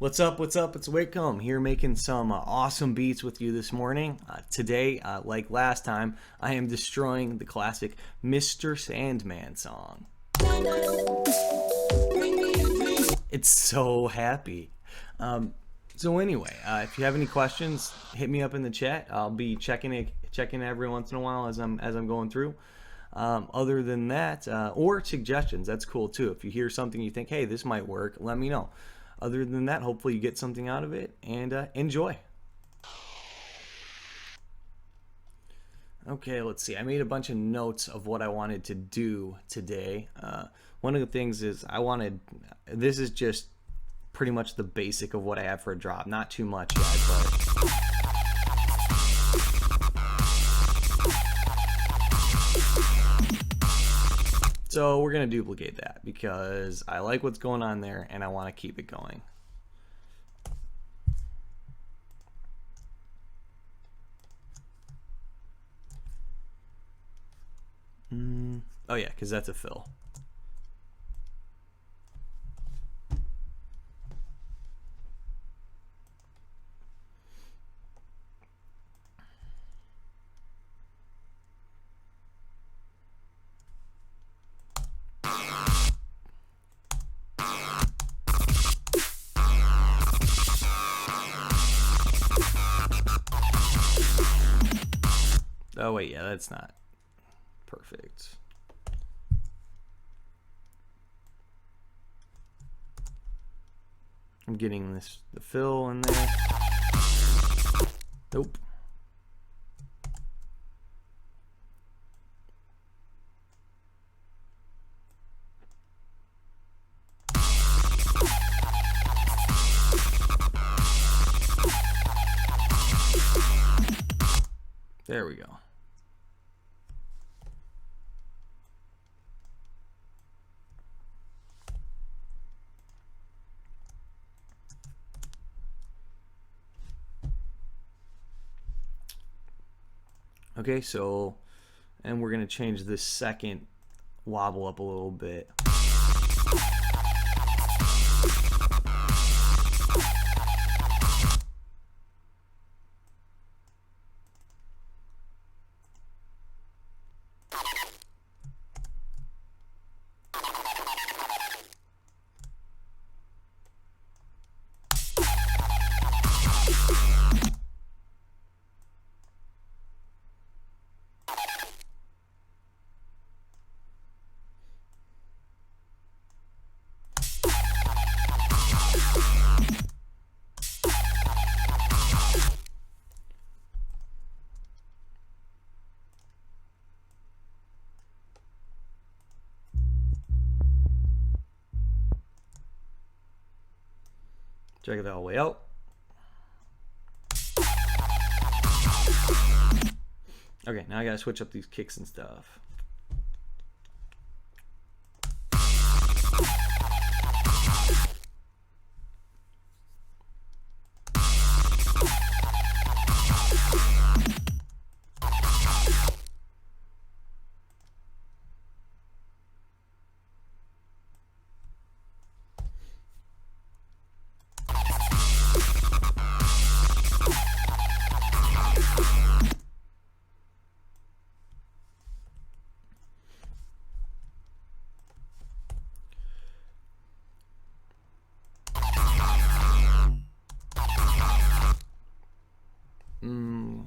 What's up? What's up? It's Wh1tcomb here making some awesome beats with you this morning. Today, like last time, I am destroying the classic Mr. Sandman song. It's so happy. So anyway, if you have any questions, hit me up in the chat. I'll be checking every once in a while as I'm going through. Other than that, or suggestions, that's cool too. If you hear something you think, hey, this might work, let me know. Other than that, hopefully you get something out of it and enjoy. Okay, let's see. I made a bunch of notes of what I wanted to do today. One of the things is this is just pretty much the basic of what I have for a drop. Not too much yet, but... So we're going to duplicate that because I like what's going on there and I want to keep it going. Oh yeah, because that's a fill. Oh wait, yeah, that's not perfect. I'm getting the fill in there. Nope. There we go. Okay, so, and we're going to change this second wobble up a little bit. Check it all the way out. Okay, now I gotta switch up these kicks and stuff.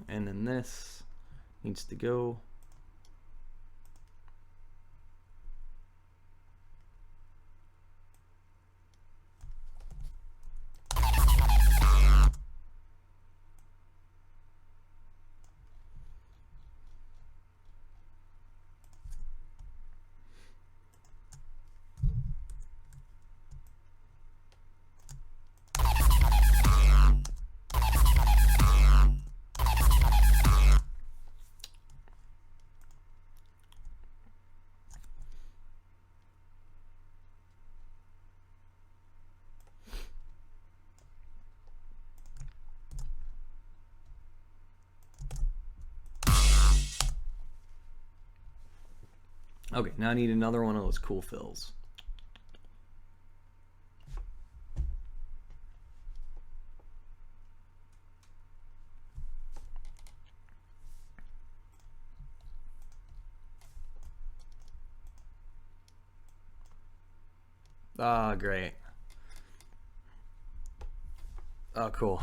And then this needs to go. Okay, now I need another one of those cool fills. Oh, great. Oh, cool.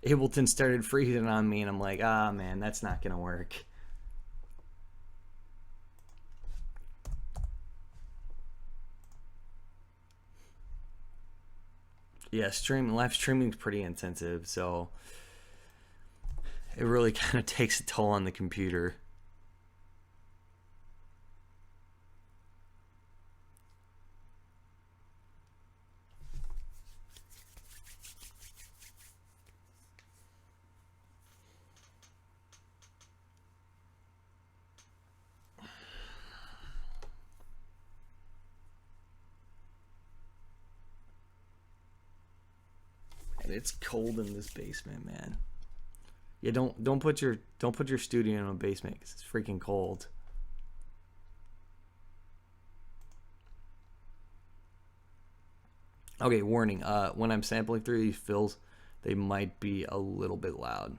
Ableton started freezing on me, and I'm like, ah, man, that's not gonna work. Yeah, live streaming is pretty intensive, so it really kind of takes a toll on the computer. And it's cold in this basement, man. Yeah, don't put your studio in a basement because it's freaking cold. Okay, warning. When I'm sampling through these fills, they might be a little bit loud.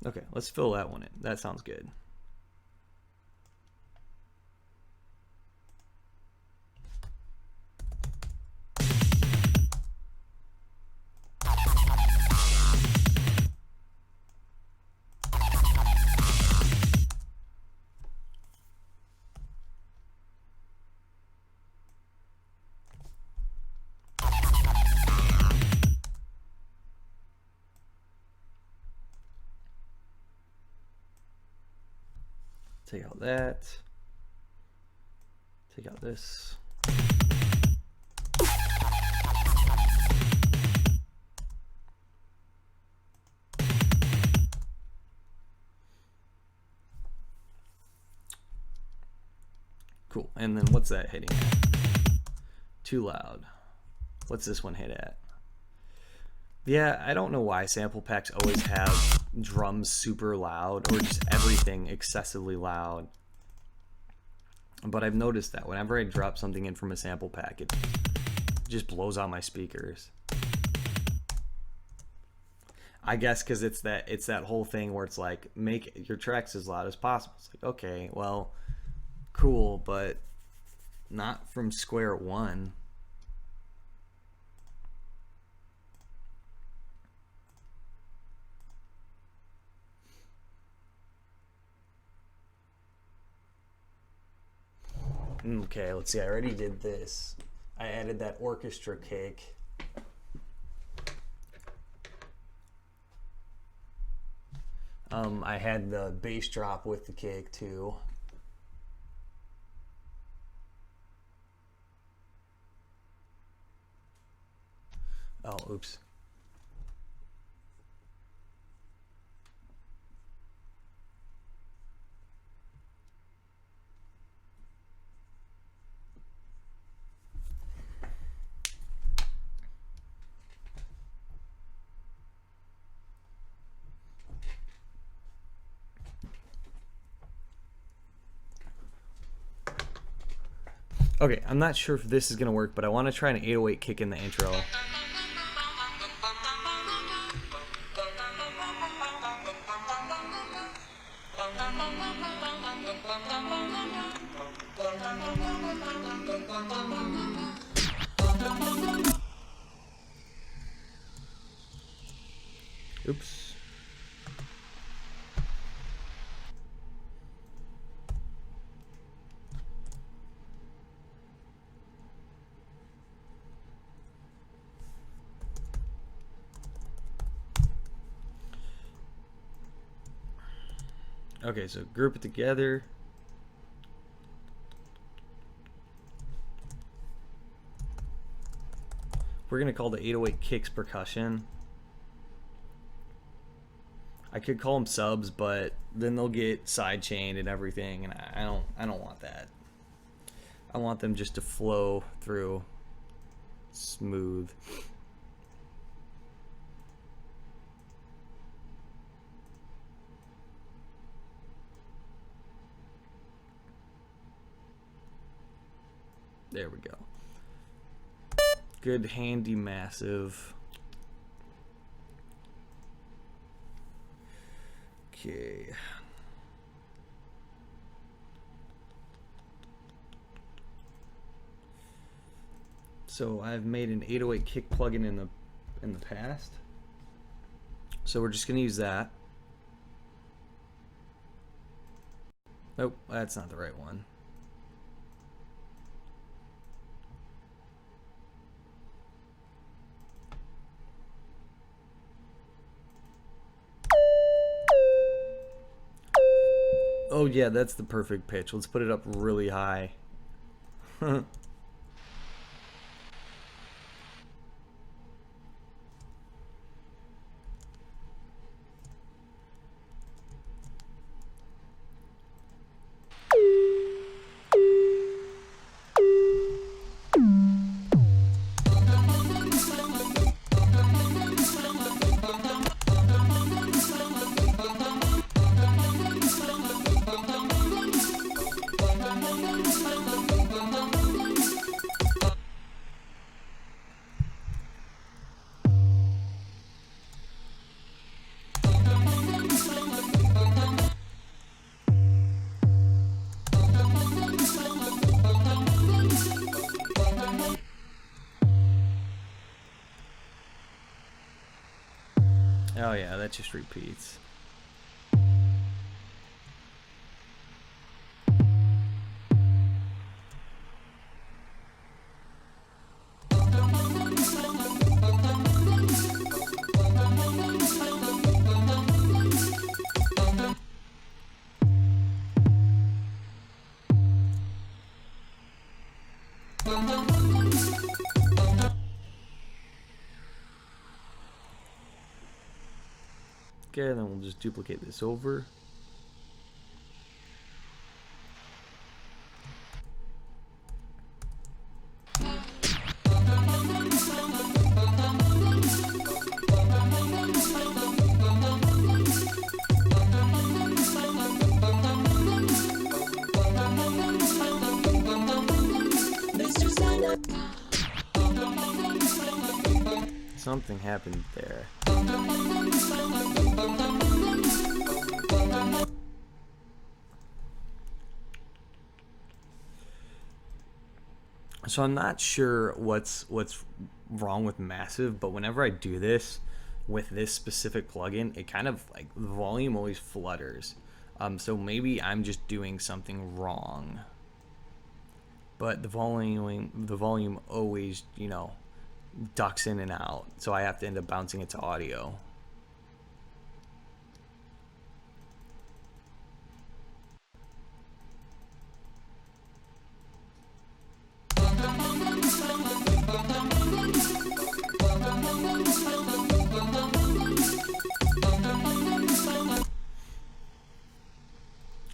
Okay, let's fill that one in. That sounds good. Take out that. Take out this. Cool. And then what's that hitting at? Too loud. What's this one hit at? Yeah, I don't know why sample packs always have drums super loud or just everything excessively loud. But I've noticed that whenever I drop something in from a sample pack, it just blows out my speakers. I guess because it's that whole thing where it's like, make your tracks as loud as possible. It's like, okay, well, cool, but not from square one. Okay, let's see. I already did this. I added that orchestra kick. I had the bass drop with the kick too. Oh, oops. Okay, I'm not sure if this is going to work, but I want to try an 808 kick in the intro. Oops. Okay, so group it together. We're going to call the 808 kicks percussion. I could call them subs, but then they'll get sidechained and everything, and I don't want that. I want them just to flow through smooth. There we go. Good, handy, massive. Okay. So I've made an 808 kick plugin in the past. So we're just gonna use that. Nope, that's not the right one. Oh yeah, that's the perfect pitch. Let's put it up really high. Oh yeah, that just repeats. Okay, then we'll just duplicate this over. Something happened there. So I'm not sure what's wrong with Massive, but whenever I do this with this specific plugin, it kind of like the volume always flutters. So maybe I'm just doing something wrong. But the volume always, you know, ducks in and out. So I have to end up bouncing it to audio.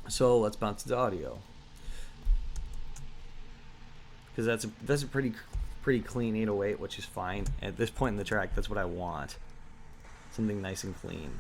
So let's bounce it to audio, because that's a pretty clean 808, which is fine at this point in the track. That's what I want, something nice and clean.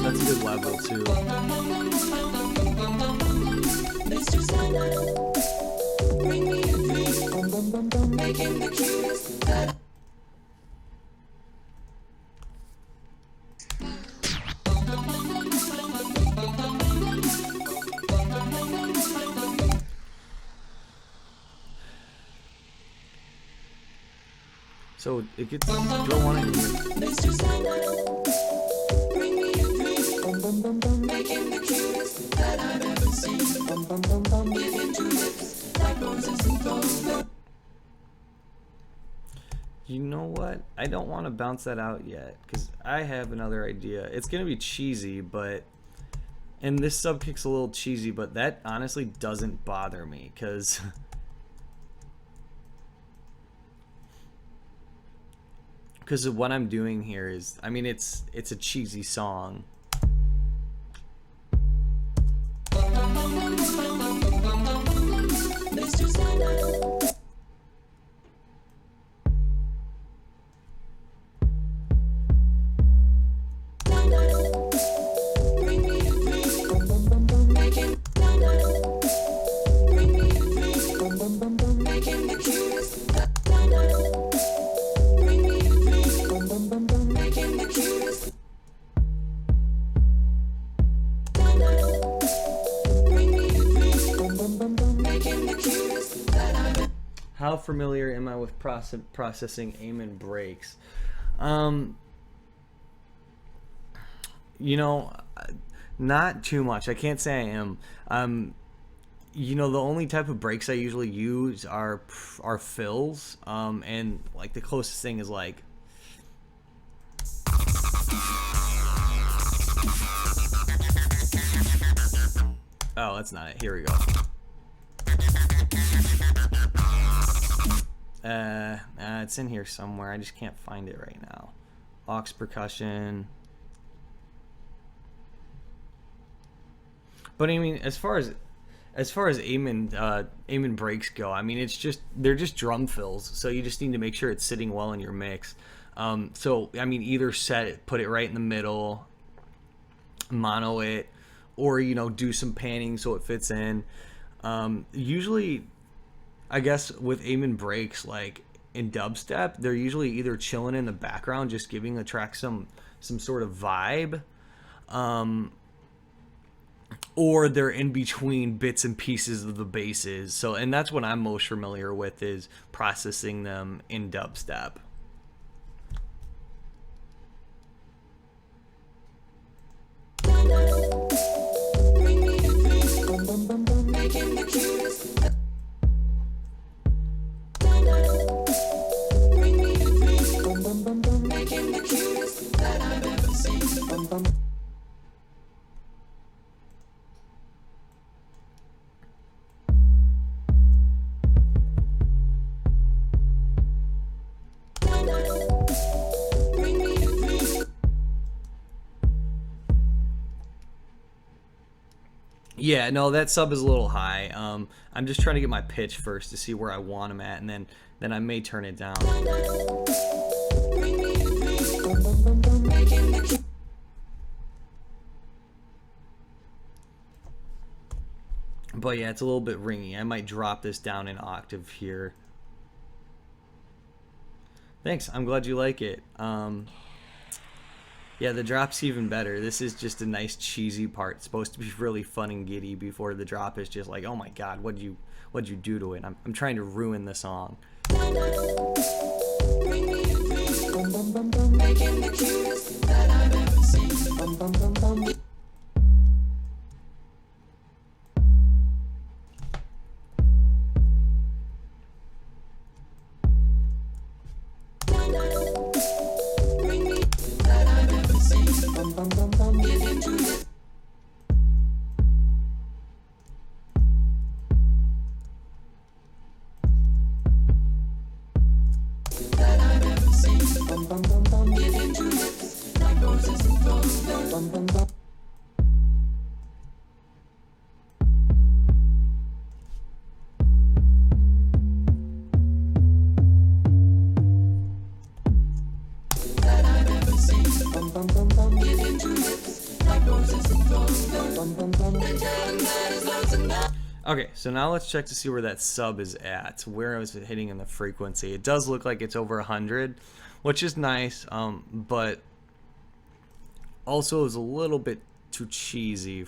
That's a good level too. Mr. Sandman, bring me a dream, making the cutest that. So it gets throw one in here. Mr. Sandman, bring me a dream. Making the cutest that I've ever seen. Give him two lips like roses and gold. You know what? I don't want to bounce that out yet because I have another idea. It's gonna be cheesy, but and this sub kick's a little cheesy, but that honestly doesn't bother me because of what I'm doing here is, I mean, it's a cheesy song. Mr. Sandman. How familiar am I with processing aim breaks? You know, not too much. I can't say I am. You know, the only type of breaks I usually use are fills, and like the closest thing is like. Oh, that's not it. Here we go. It's in here somewhere. I just can't find it right now. Aux percussion. But I mean, as far as aim breaks go, I mean, they're just drum fills. So you just need to make sure it's sitting well in your mix. So I mean, either put it right in the middle, mono it, or you know, do some panning so it fits in. Usually, I guess with aim breaks, like in dubstep, they're usually either chilling in the background, just giving the track some sort of vibe, or they're in between bits and pieces of the basses. So, and that's what I'm most familiar with, is processing them in dubstep. Yeah, no, that sub is a little high. I'm just trying to get my pitch first to see where I want them at, and then I may turn it down. But yeah, it's a little bit ringy. I might drop this down an octave here. Thanks, I'm glad you like it. Yeah, the drop's even better. This is just a nice cheesy part. It's supposed to be really fun and giddy before the drop is just like, oh my god, what'd you do to it? I'm trying to ruin the song. Okay, so now let's check to see where that sub is at. Where is it hitting in the frequency? It does look like it's over 100, which is nice, but also is a little bit too cheesy.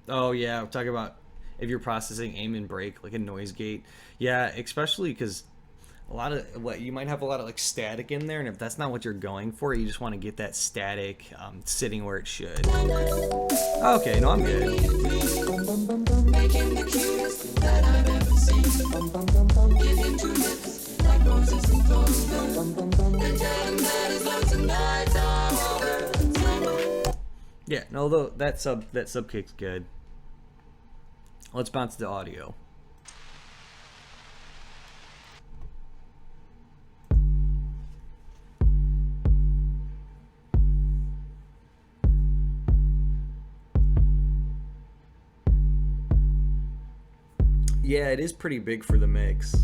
Oh yeah, we're talking about if you're processing aim and break, like a noise gate. Yeah, especially because a lot of what you might have a lot of like static in there, and if that's not what you're going for, you just want to get that static sitting where it should. Okay, no, I'm good. Making the cutest that I've ever seen. Giving two lips like roses and clover. And tell him that his lonesome nights are over. Yeah, no, although that sub kick's good. Let's bounce to audio. Yeah, it is pretty big for the mix.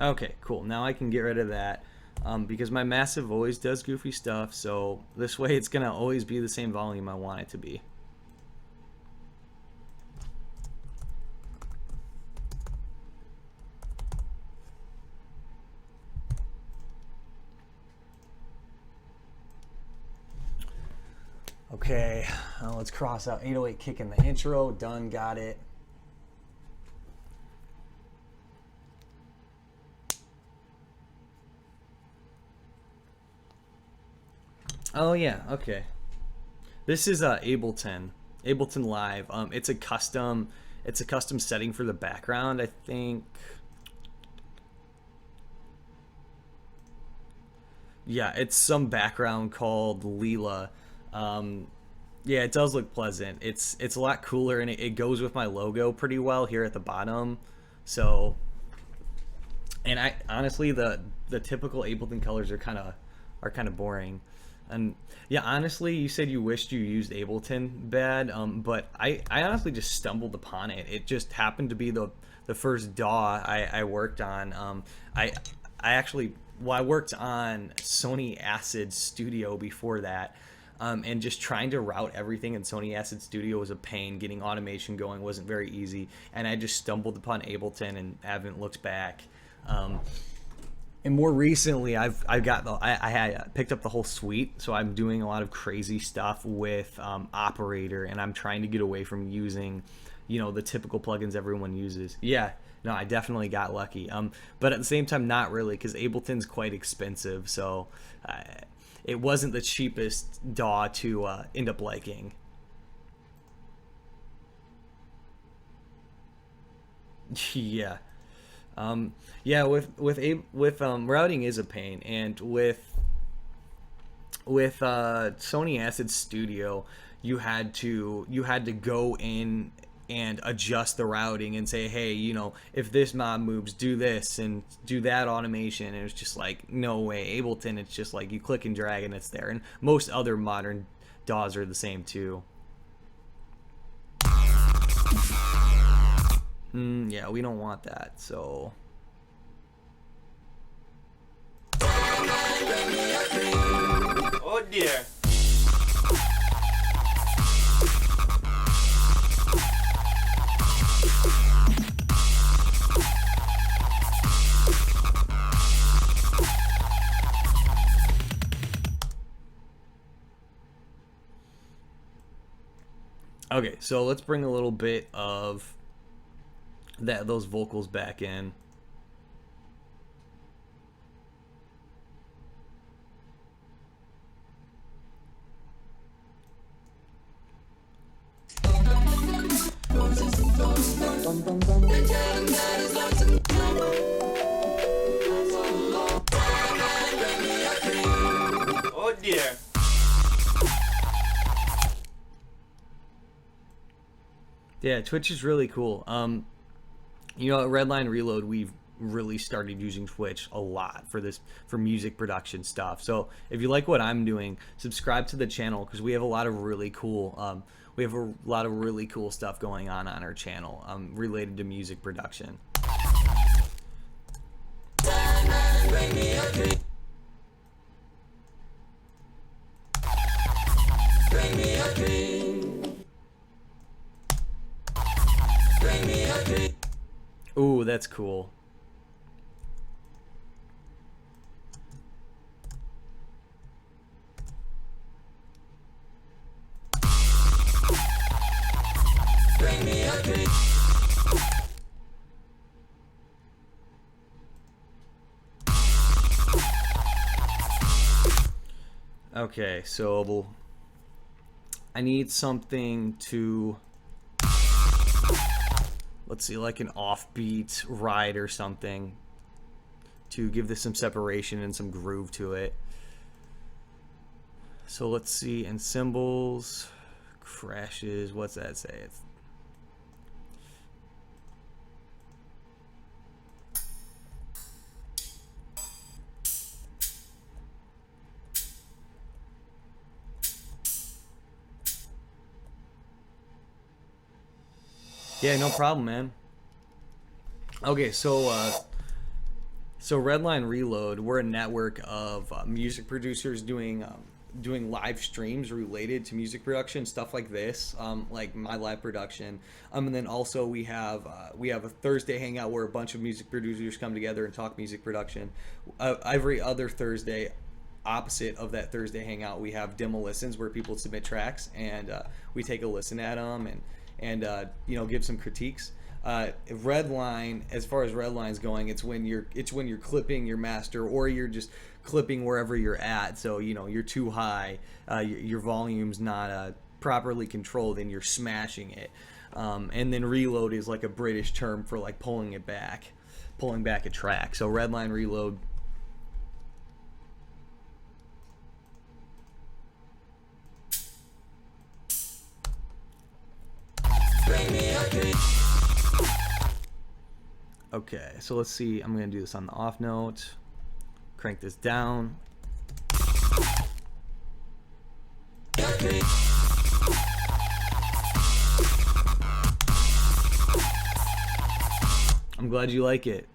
Okay, cool. Now I can get rid of that because my massive always does goofy stuff, so this way it's going to always be the same volume I want it to be. Okay, let's cross out 808 kick in the intro. Done, got it. Oh yeah, okay. This is Ableton Live. It's a custom setting for the background, I think. Yeah, it's some background called Leela. Yeah, it does look pleasant. It's a lot cooler, and it goes with my logo pretty well here at the bottom. So, and I honestly the typical Ableton colors are kind of boring. And yeah, honestly, you said you wished you used Ableton bad, but I honestly just stumbled upon it. It just happened to be the first DAW I worked on. I actually, well, I worked on Sony Acid Studio before that. And just trying to route everything in Sony Acid Studio was a pain. Getting automation going wasn't very easy, and I just stumbled upon Ableton and haven't looked back. And more recently, I had picked up the whole suite, so I'm doing a lot of crazy stuff with Operator, and I'm trying to get away from using, the typical plugins everyone uses. Yeah, no, I definitely got lucky. But at the same time, not really, because Ableton's quite expensive, so it wasn't the cheapest DAW to end up liking. Yeah. Yeah, with routing is a pain, and with Sony Acid Studio, you had to go in and adjust the routing and say, hey, if this mob moves, do this and do that automation. And it was just like, no way. Ableton, it's just like you click and drag and it's there. And most other modern DAWs are the same too. Yeah, we don't want that, so. Oh dear. Okay, so let's bring a little bit of those vocals back in. Oh dear. Yeah, Twitch is really cool. At Redline Reload, we've really started using Twitch a lot for music production stuff. So if you like what I'm doing, subscribe to the channel, because we have a lot of really cool stuff going on our channel related to music production. Bring me a dream. Bring me a dream. Bring me a Ooh, that's cool. Bring me a drink. Okay, so I need something to, let's see, like an offbeat ride or something to give this some separation and some groove to it. So let's see, and cymbals, crashes, what's that say? It's, yeah, no problem, man. Okay, so Redline Reload, we're a network of music producers doing live streams related to music production, stuff like this, like my live production. And then also we have a Thursday hangout where a bunch of music producers come together and talk music production. Every other Thursday, opposite of that Thursday hangout, we have demo listens where people submit tracks and we take a listen at them and you know, give some critiques. Redline, as far as Redline's going, it's when you're clipping your master, or you're just clipping wherever you're at. So you know you're too high, your volume's not properly controlled, and you're smashing it. And then reload is like a British term for like pulling back a track. So Redline Reload. Bring me a drink. Okay, so let's see. I'm gonna do this on the off note. Crank this down. A drink. I'm glad you like it.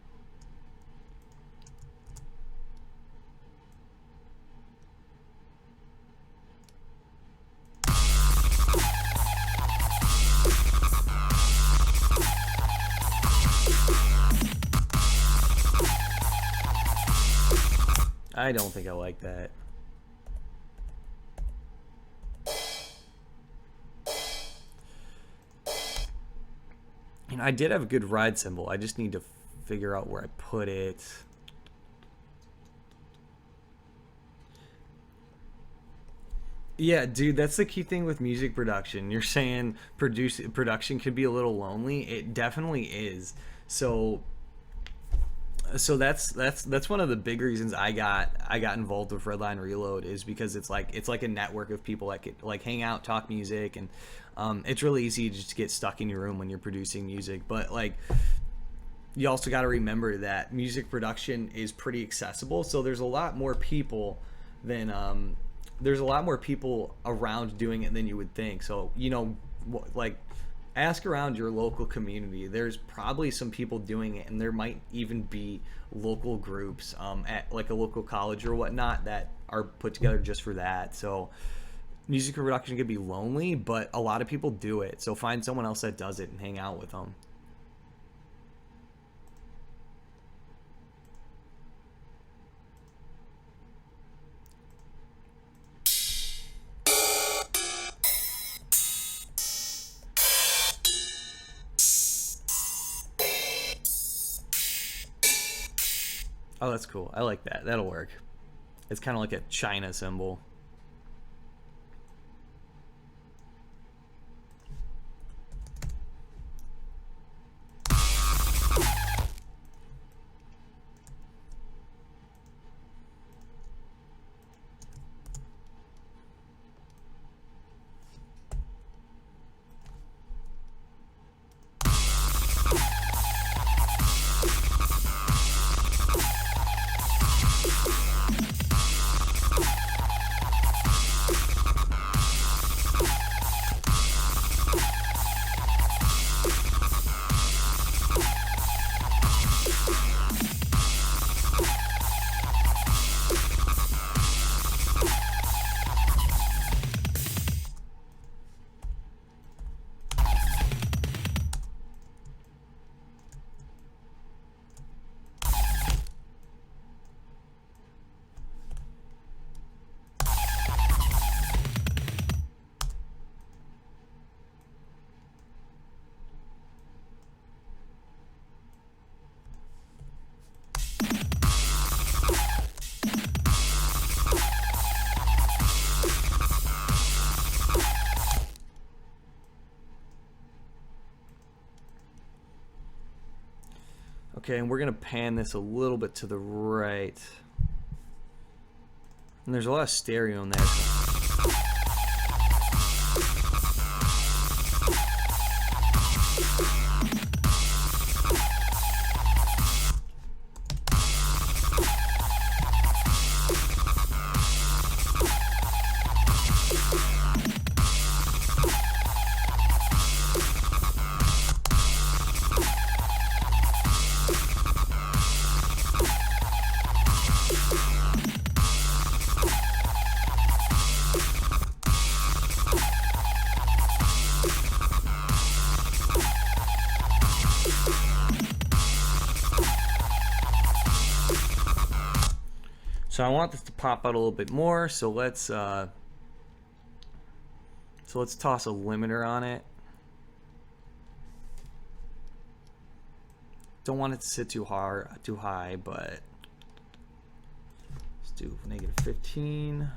I don't think I like that. You know, I did have a good ride cymbal. I just need to figure out where I put it. Yeah, dude, that's the key thing with music production. You're saying production can be a little lonely. It definitely is. So that's one of the big reasons I got involved with Redline Reload, is because it's like a network of people that could like hang out, talk music, and it's really easy to just get stuck in your room when you're producing music. But like, you also got to remember that music production is pretty accessible. So there's a lot more people around doing it than you would think. So you know, like, ask around your local community. There's probably some people doing it, and there might even be local groups at like a local college or whatnot that are put together just for that. So music production can be lonely, but a lot of people do it. So find someone else that does it and hang out with them. Oh, that's cool. I like that. That'll work. It's kind of like a China symbol. Okay, and we're gonna pan this a little bit to the right. And there's a lot of stereo in there. So I want this to pop out a little bit more. So let's toss a limiter on it. Don't want it to sit too high, but let's do -15.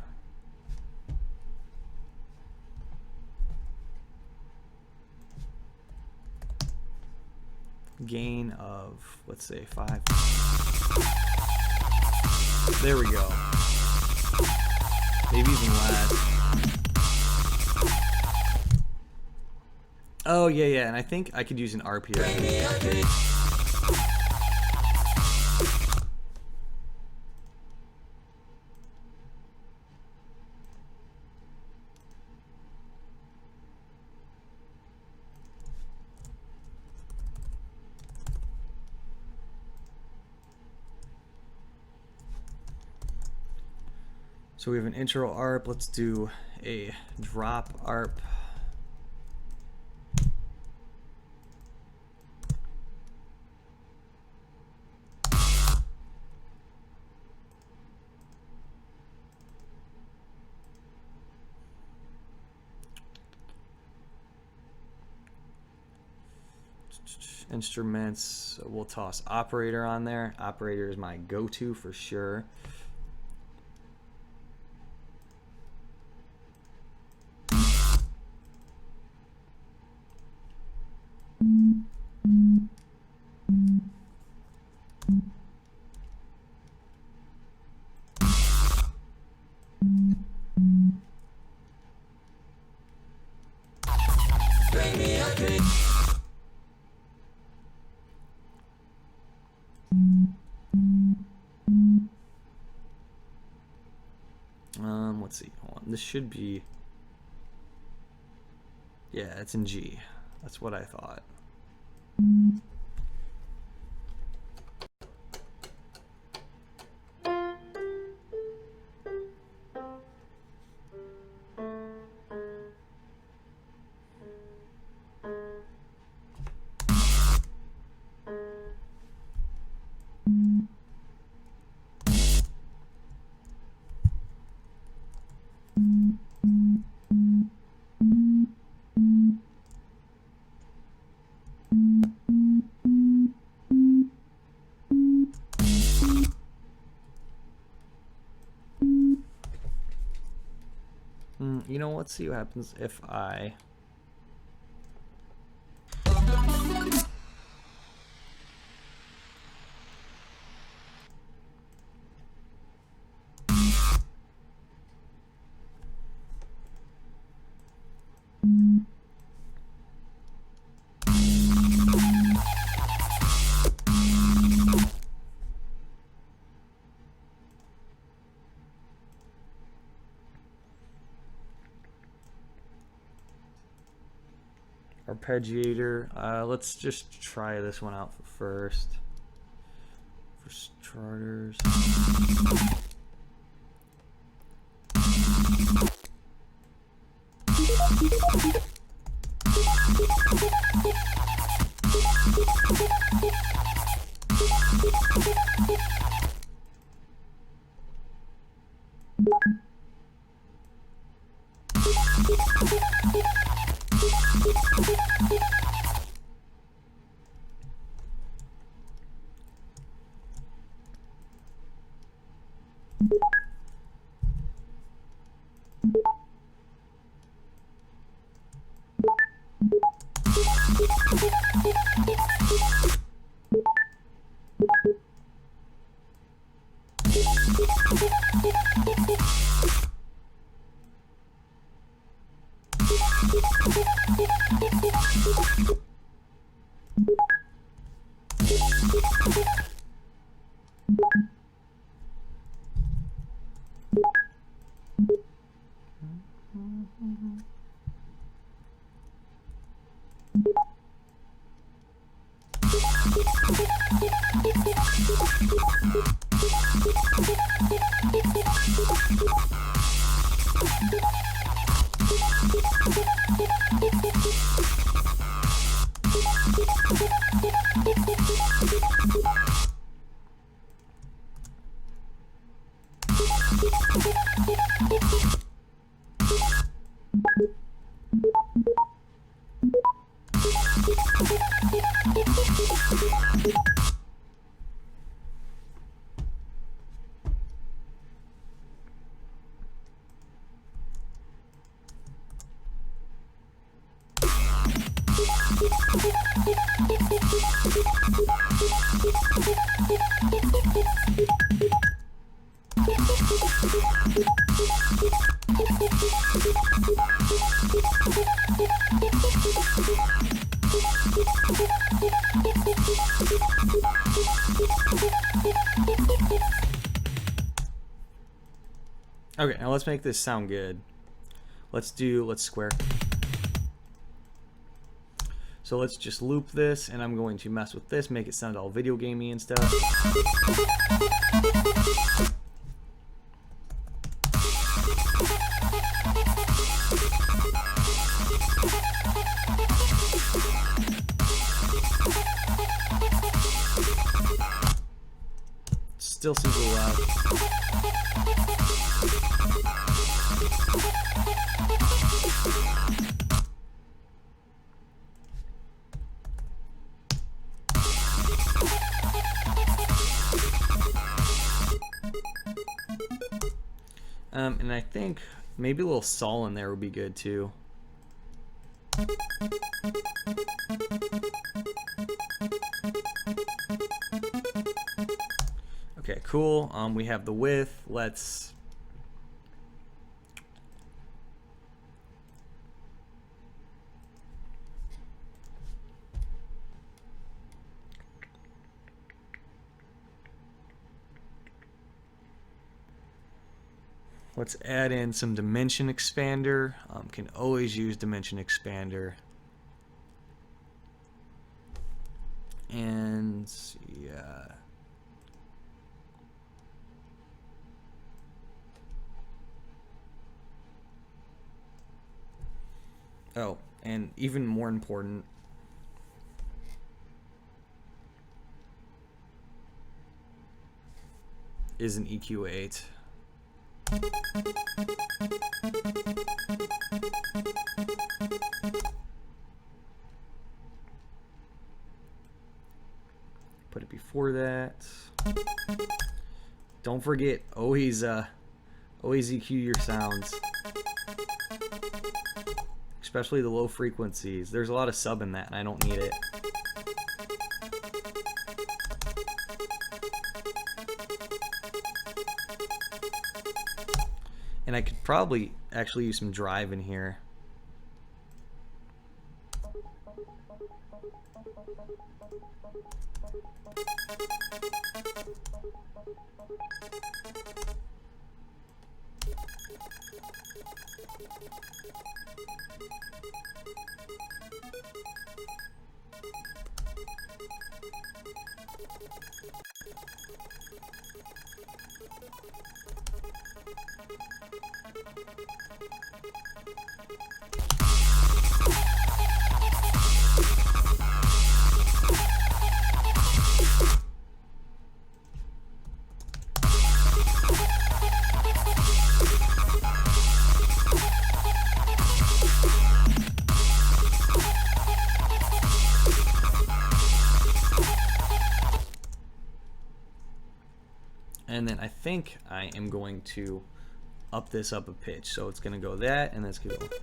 Gain of, let's say 5. There we go. Maybe even less. Oh yeah, and I think I could use an RPM. So we have an intro ARP. Let's do a drop ARP. Instruments, so we'll toss operator on there. Operator is my go-to for sure. Let's see. Hold on. This should be. Yeah, it's in G. That's what I thought. You know, let's see what happens if I. Arpeggiator. Let's just try this one out first. For starters. Okay, now let's make this sound good. Let's square. So let's just loop this, and I'm going to mess with this, make it sound all video gamey and stuff. Still super loud. And I think maybe a little sol in there would be good too. Okay, cool. We have the width. Let's add in some dimension expander. Can always use dimension expander. And yeah. Oh, and even more important, is an EQ8. Put it before that. Don't forget, always EQ your sounds, especially the low frequencies. There's a lot of sub in that, and I don't need it. And I could probably actually use some drive in here. And then I think I am going to up this up a pitch. So it's going to go that, and that's going to go.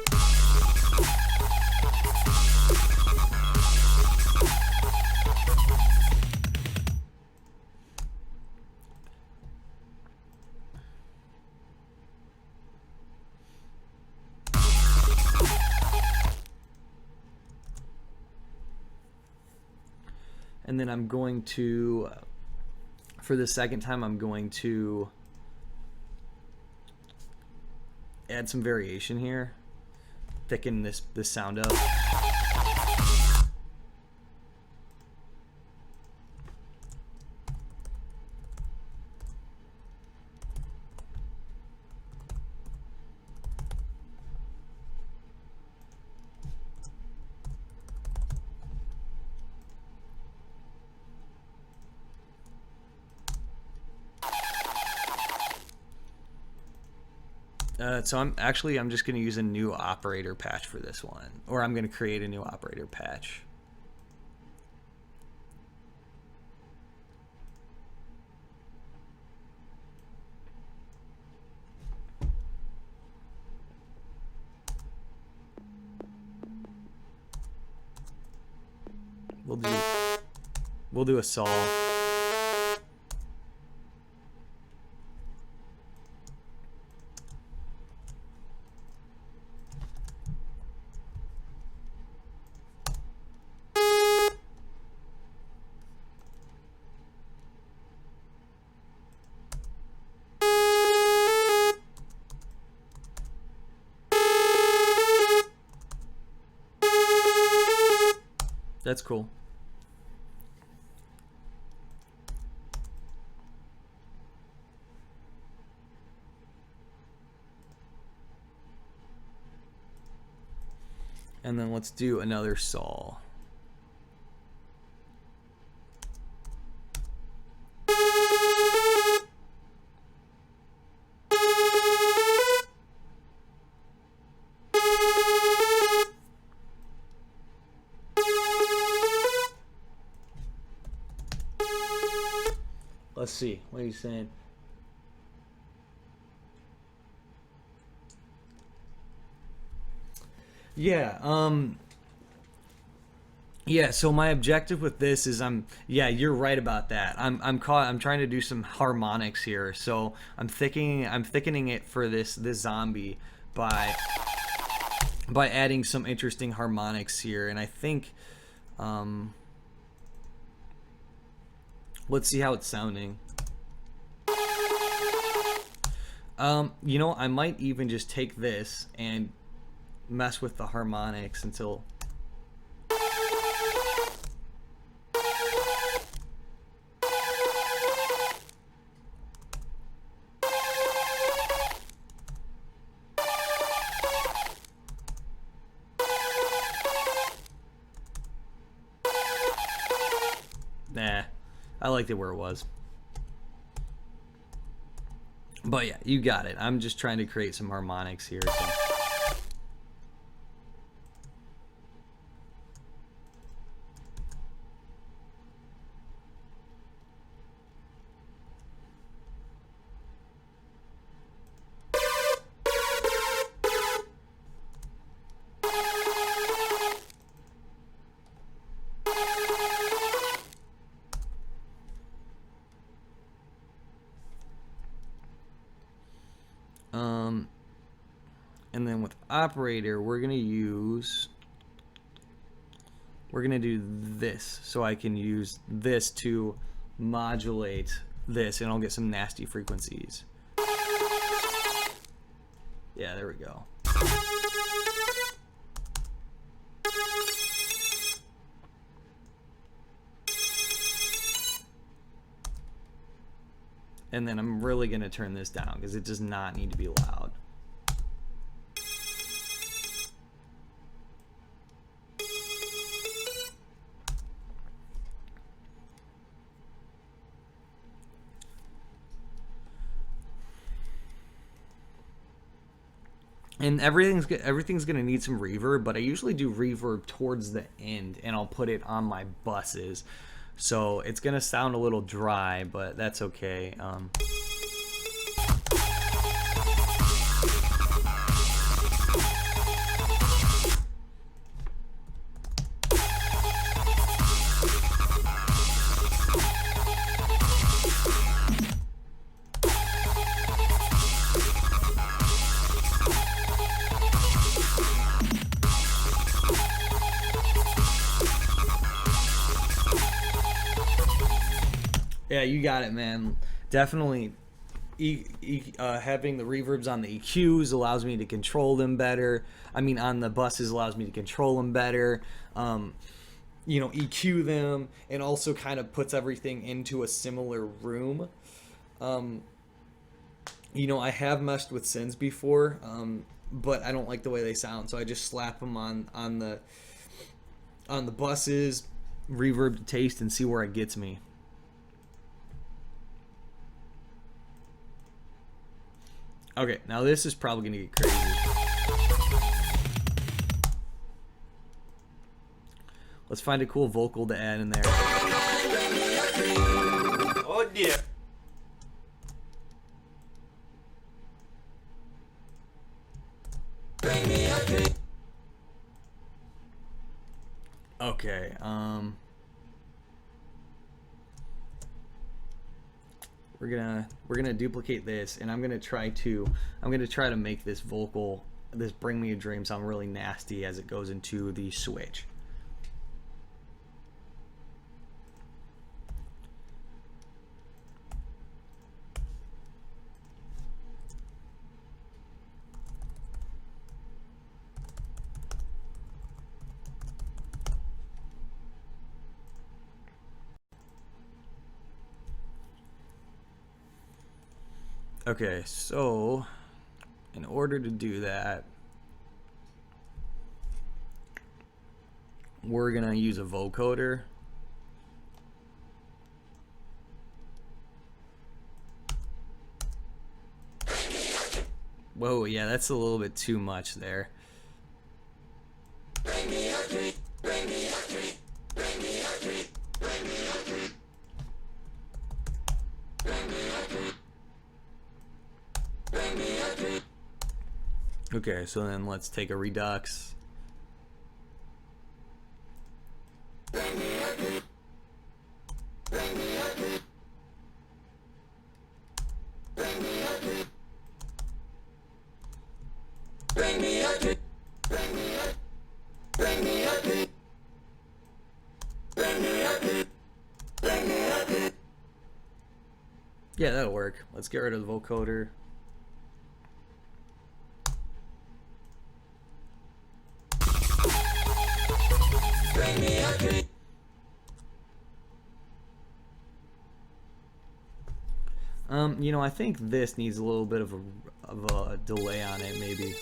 And then I'm going to, for the second time, I'm going to add some variation here, thicken this sound up. So I'm just going to use a new operator patch for this one, or I'm going to create a new operator patch. We'll do a saw. That's cool. And then let's do another saw. Let's see. What are you saying? Yeah, so my objective with this is yeah, you're right about that. I'm trying to do some harmonics here. So I'm thickening it for this zombie by adding some interesting harmonics here, and I think let's see how it's sounding. You know, I might even just take this and mess with the harmonics until nah, I liked it where it was. But yeah, you got it. I'm just trying to create some harmonics here. So. And then with operator, we're gonna do this, so I can use this to modulate this, and I'll get some nasty frequencies. Yeah, there we go. And then I'm really gonna turn this down because it does not need to be loud. And everything's gonna need some reverb, but I usually do reverb towards the end, and I'll put it on my buses, so it's gonna sound a little dry, but that's okay. Yeah, you got it, man. Definitely. Having the reverbs on the EQs allows me to control them better. I mean, on the buses allows me to control them better. EQ them, and also kind of puts everything into a similar room. I have messed with synths before, but I don't like the way they sound, so I just slap them on the buses, reverb to taste, and see where it gets me. Okay, now this is probably gonna get crazy. Let's find a cool vocal to add in there. Oh dear. Okay, we're gonna duplicate this, and I'm gonna try to make this vocal, this "Bring Me a Dream" sound really nasty as it goes into the switch. Okay, so in order to do that, we're gonna use a vocoder. Whoa, yeah, that's a little bit too much there. Okay, so then let's take a redux. Yeah, that'll work. Let's get rid of the vocoder. I think this needs a little bit of a delay on it, maybe.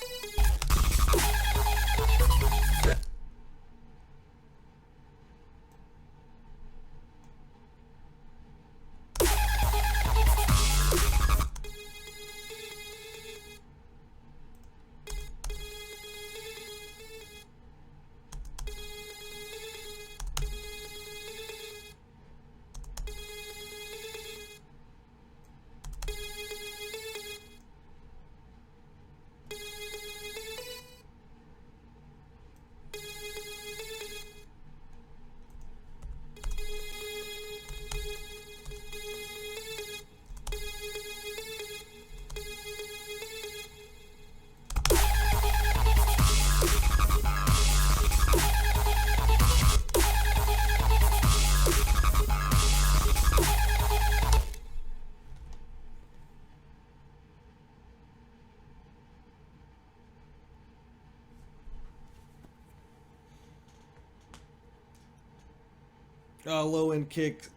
Low end kick.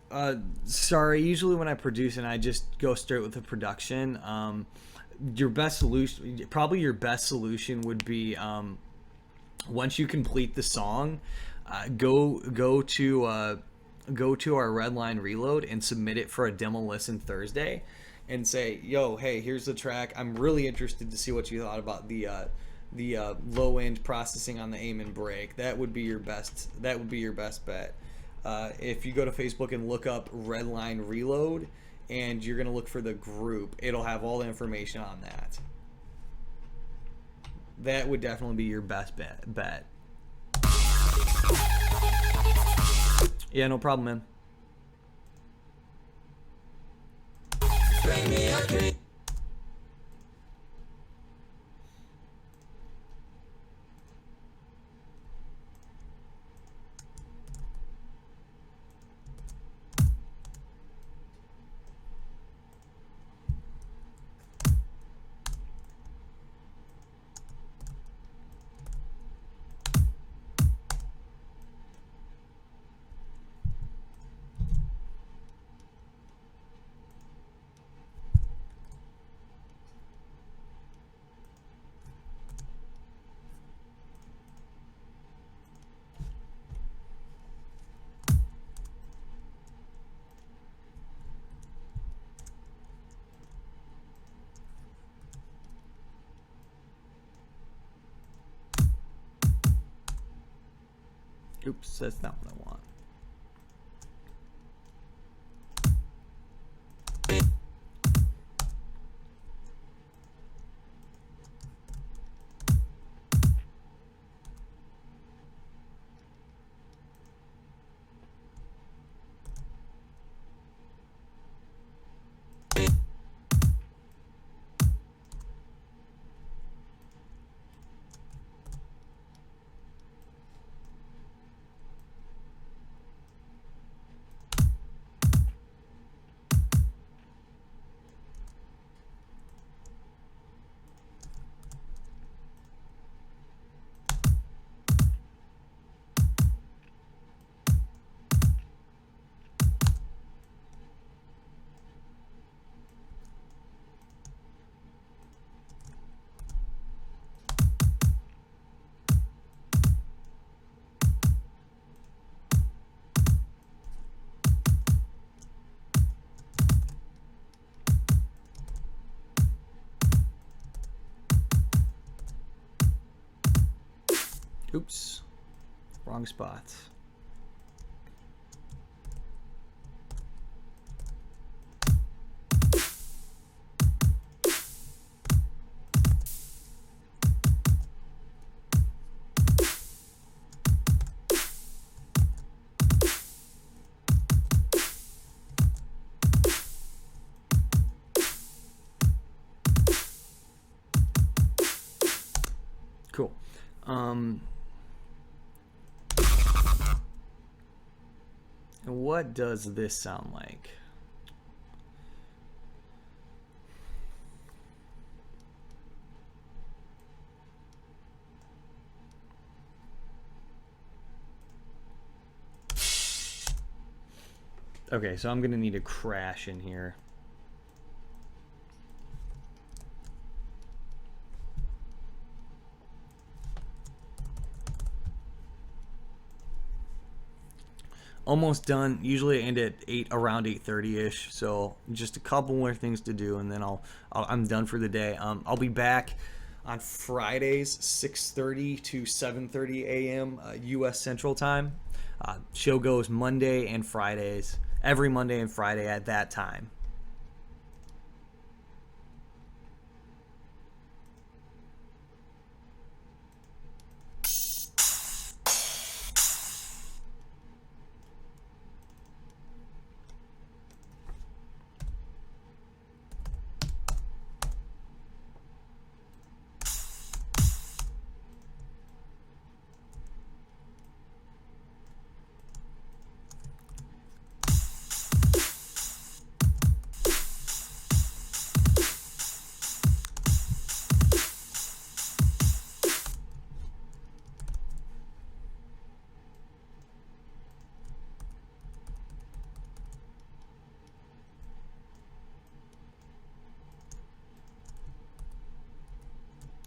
Sorry. Usually when I produce and I just go straight with the production. Your best solution, probably your best solution, would be once you complete the song, go to our Redline reload and submit it for a demo listen Thursday, and say, "Yo, hey, here's the track. I'm really interested to see what you thought about the low end processing on the aim and break." That would be your best. That would be your best bet. If you go to Facebook and look up Redline Reload, and you're gonna look for the group, it'll have all the information on that. That would definitely be your best bet. Yeah, no problem, man. Bring me a dream. Oops, that's not what I want. Oops, wrong spot. Cool. And what does this sound like? Okay, so I'm gonna need a crash in here. Almost done. Usually I end at around 8:30ish. So just a couple more things to do, and then I'm done for the day. I'll be back on Fridays, 6:30 to 7:30 a.m. U.S. Central Time. Show goes Monday and Fridays, every Monday and Friday at that time.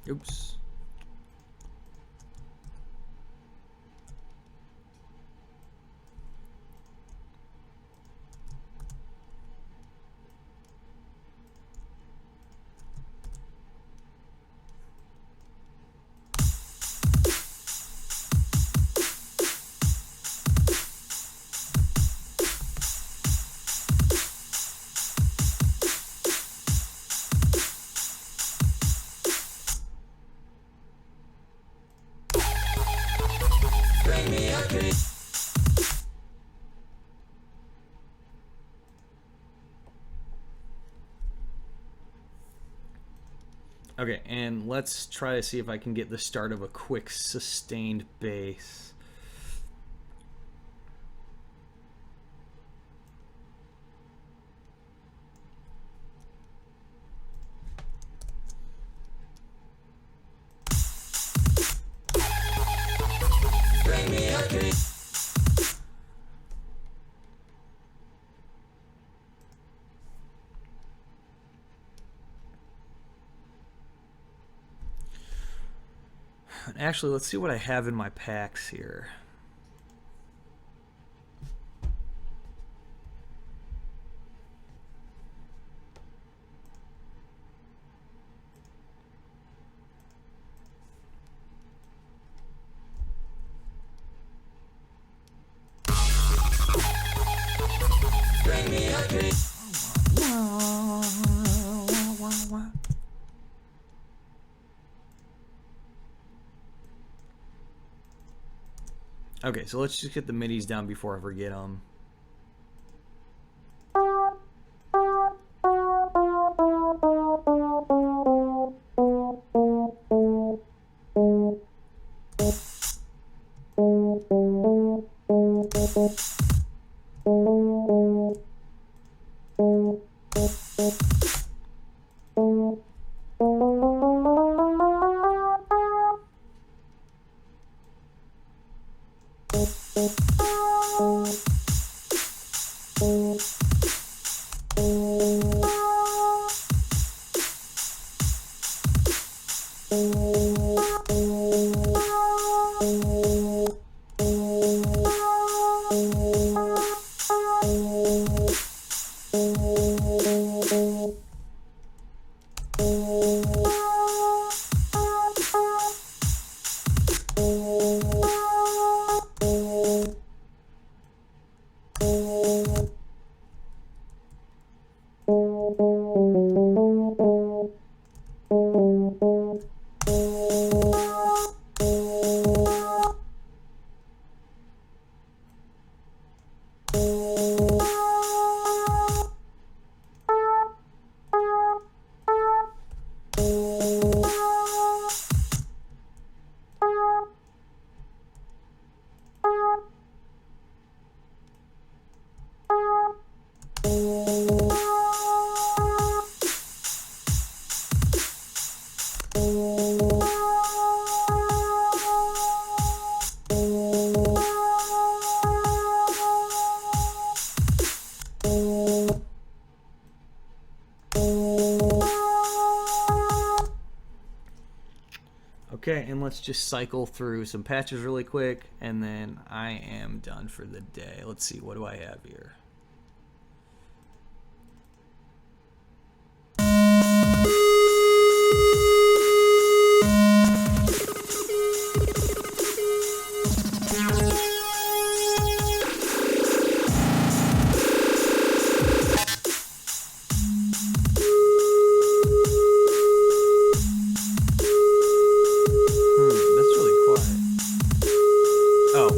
Oops. Okay, and let's try to see if I can get the start of a quick sustained bass. Actually, let's see what I have in my packs here. Okay, so let's just get the midis down before I forget them. Okay, and let's just cycle through some patches really quick, and then I am done for the day. Let's see, what do I have here? That's really quiet. Oh.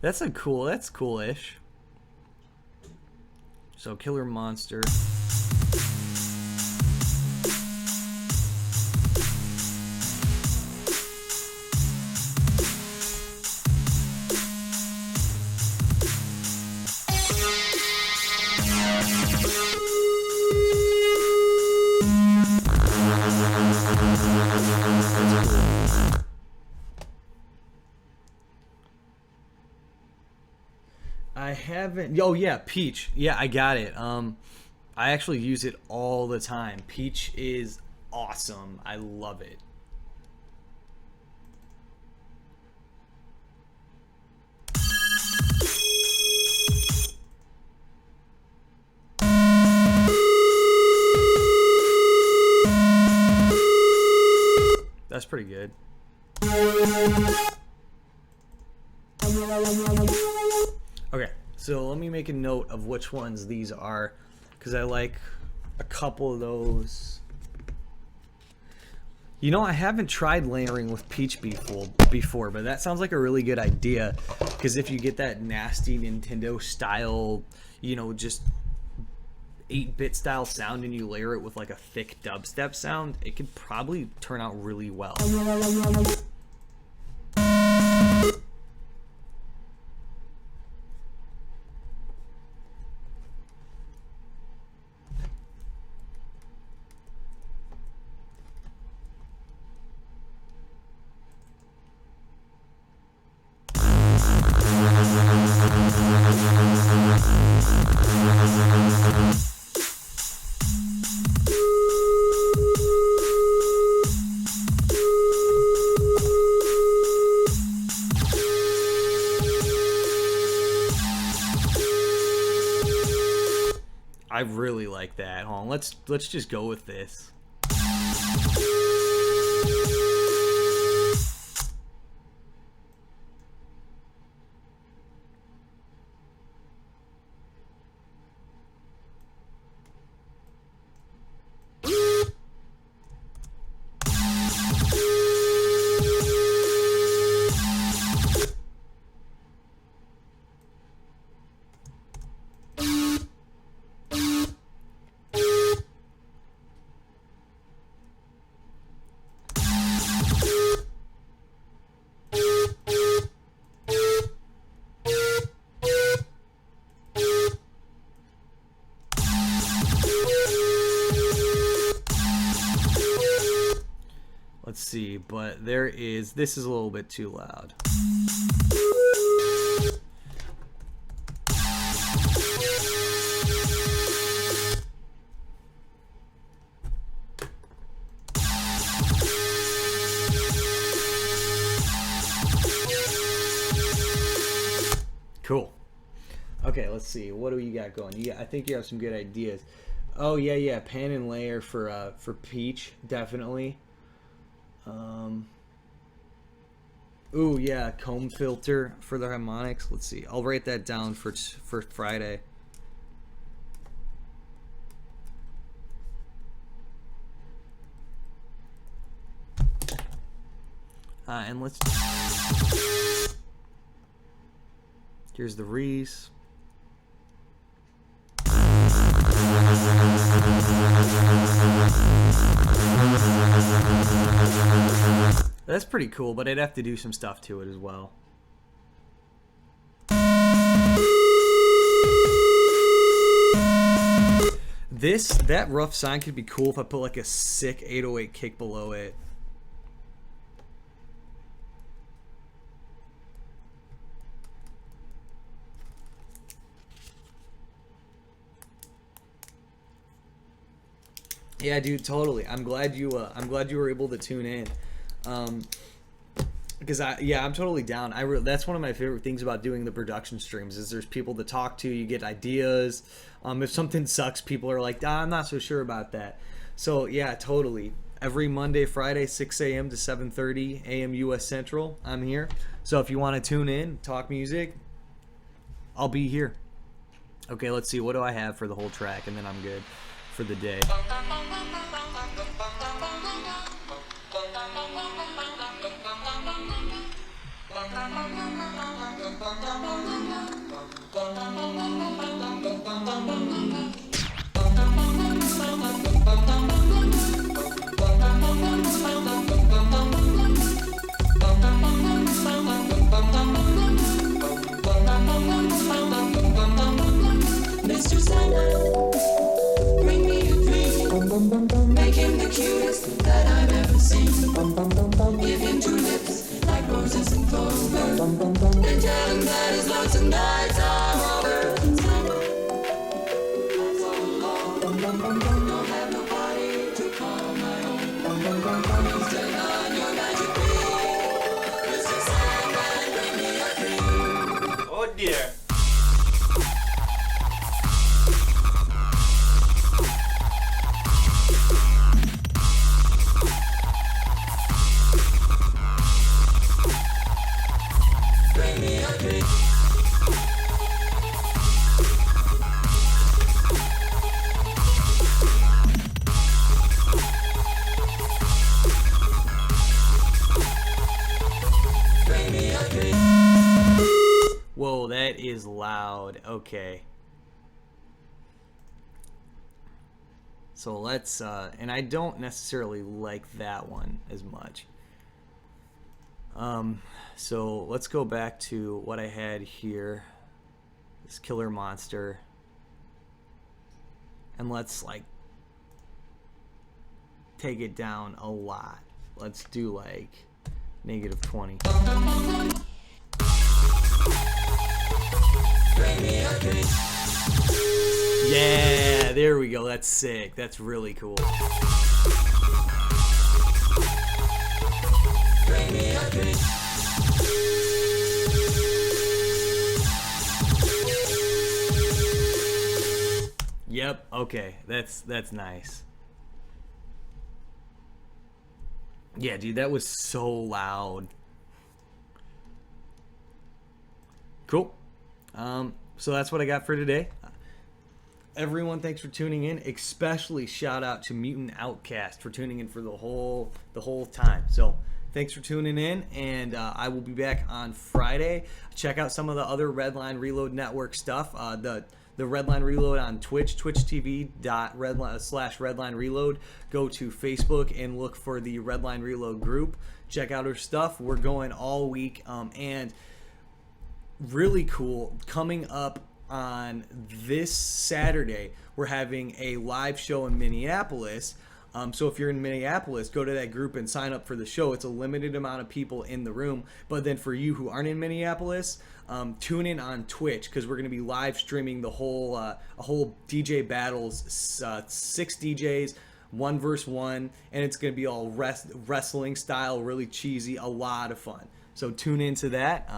That's coolish. So Killer Monster. I haven't. Oh yeah, Peach. Yeah, I got it. I actually use it all the time. Peach is awesome. I love it. That's pretty good. Okay, so let me make a note of which ones these are, because I like a couple of those. You know, I haven't tried layering with Peach before, but that sounds like a really good idea, because if you get that nasty Nintendo style, you know, just 8-bit style sound and you layer it with like a thick dubstep sound, it could probably turn out really well. I really like that. Hold on, let's just go with this. see, but this is a little bit too loud. Cool. Okay, let's see. What do you got going? I think you have some good ideas. Oh yeah, pan and layer for Peach, definitely. Ooh yeah, comb filter for the harmonics. Let's see. I'll write that down for Friday. And let's. Here's the Reese. That's pretty cool, but I'd have to do some stuff to it as well. That rough sign could be cool if I put like a sick 808 kick below it. Yeah, dude, totally. I'm glad you were able to tune in, because I'm totally down. That's one of my favorite things about doing the production streams is there's people to talk to. You get ideas. If something sucks, people are like, I'm not so sure about that. So yeah, totally. Every Monday, Friday, 6 a.m. to 7:30 a.m. U.S. Central, I'm here. So if you want to tune in, talk music, I'll be here. Okay, let's see. What do I have for the whole track, and then I'm good for the day. Mr. Sandman, bring me a dream. Make him the cutest that I've ever seen. Give him two lips like roses and clover. And tell him that his lonesome nights are over. I'm so alone. Don't have nobody to call my own. Please turn on your magic beam. Mr. Sandman, bring me a dream. Oh dear. Bring me a dream. Bring me a dream. Whoa, that is loud. Okay. So let's, and I don't necessarily like that one as much. So let's go back to what I had here. This Killer Monster. And let's like take it down a lot. Let's do like -20. Bring me a dream. Yeah, there we go. That's sick. That's really cool. Bring me a dream. Yep. Okay. That's nice. Yeah, dude, that was so loud. Cool. So that's what I got for today. Everyone, thanks for tuning in. Especially shout out to Mutant Outcast for tuning in for the whole time. So thanks for tuning in, and I will be back on Friday. Check out some of the other Redline Reload Network stuff. The Redline Reload on Twitch, twitchtv.redline/Redline Reload. Go to Facebook and look for the Redline Reload group. Check out our stuff. We're going all week, and really cool. Coming up on this Saturday, we're having a live show in Minneapolis. So if you're in Minneapolis, go to that group and sign up for the show. It's a limited amount of people in the room. But then for you who aren't in Minneapolis, tune in on Twitch, because we're going to be live streaming the whole a whole DJ battles, 6 DJs, 1 versus 1, and it's going to be all wrestling style, really cheesy, a lot of fun. So tune into that.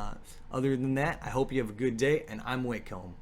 Other than that, I hope you have a good day, and I'm Wh1tcomb.